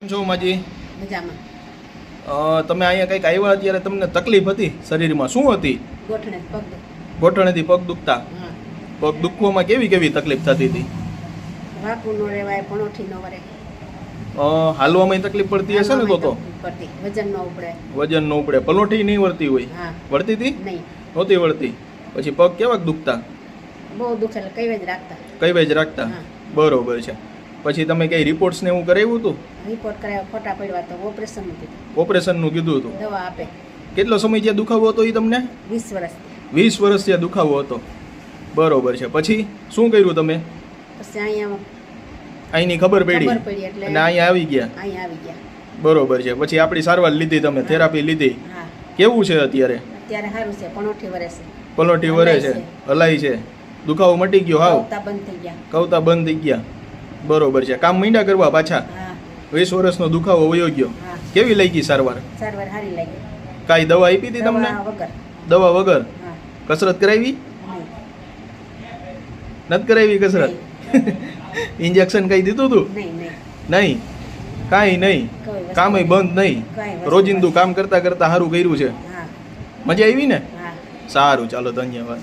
છો માજી? મજામાં. તમે અહીંયા કંઈક આવ્યા ત્યારે તમને તકલીફ હતી શરીરમાં, શું હતી? ગોઠણેથી પગ દુખતા. પગ દુખવામાં કેવી કેવી તકલીફ થતી હતી? વાકું નો રેવાય, પણોઠી નો વરે. હાલવામાં તકલીફ પડતી હશે ને? તો વજન નો ઉપડે. વજન નો ઉપડે. પલોઠી નહીં વળતી હોય? વળતી હતી? નહીં, નહોતી વળતી. પછી પગ કેવાક દુખતા? બહુ દુખે એટલે કઈ વેજ રાખતા. કઈ વેજ રાખતા? બરોબર છે. પછી તમે કઈ રિપોર્ટ્સ ને એવું કરાવ્યું હતું? રિપોર્ટ કરાવ્યા, ફોટા પડ્યા, તો ઓપરેશન નું કીધું. ઓપરેશન નું કીધું હતું. દવા આપે. કેટલો સમય ત્યાં દુખાવો હતો એ તમને? 20 વર્ષ. 20 વર્ષ ત્યાં દુખાવો હતો. બરોબર છે. પછી શું કર્યું તમે? પછી અહીંયા અહીંની ખબર પડી એટલે અને અહીંયા આવી ગયા. અહીંયા આવી ગયા. બરોબર છે. પછી આપણી સારવાર લીધી તમે, થેરાપી લીધી. કેવું છે અત્યારે? અત્યારે સારું છે. પણોઠી વરે છે. પલોઠી વરે છે, હલાય છે, દુખાવો મટી ગયો હાવ? કવતા બંધ થઈ ગયા. કવતા બંધ થઈ ગયા. બરોબર છે. કામ માંડ્યા કરવા પાછા? 20 વર્ષનો દુખાવો વયો ગયો. કેવી લાગી સારવાર? સારવાર સારી લાગી. કાંઈ દવા આપી હતી તમને? દવા વગર? કસરત કરાવી? નથી કરાવી કસરત? ઇન્જેક્શન કઈ દીધું તું? નહીં, કાંઈ નહીં. કામય બંધ નહીં. રોજિંદુ કામ કરતા કરતા સારું કર્યું છે. મજા આવી ને? સારું, ચાલો, ધન્યવાદ.